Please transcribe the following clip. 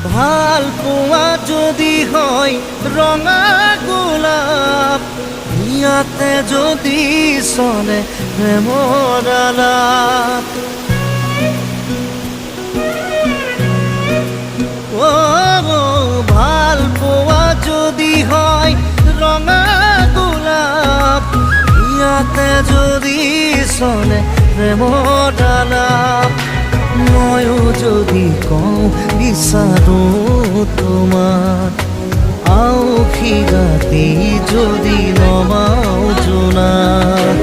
ভাল পোৱা যদি হয় ৰঙা গোলাপ, ইয়াতে যদি চলে প্ৰেমৰ আলাপ। ভাল পোৱা যদি হয় ৰঙা গোলাপ, ইয়াতে যদি চলে প্ৰেমৰ আলাপ। ময়ো যদি কওঁ বিচাৰো তোমাক, আউসী ৰাতি যদি নমাও জোনাক।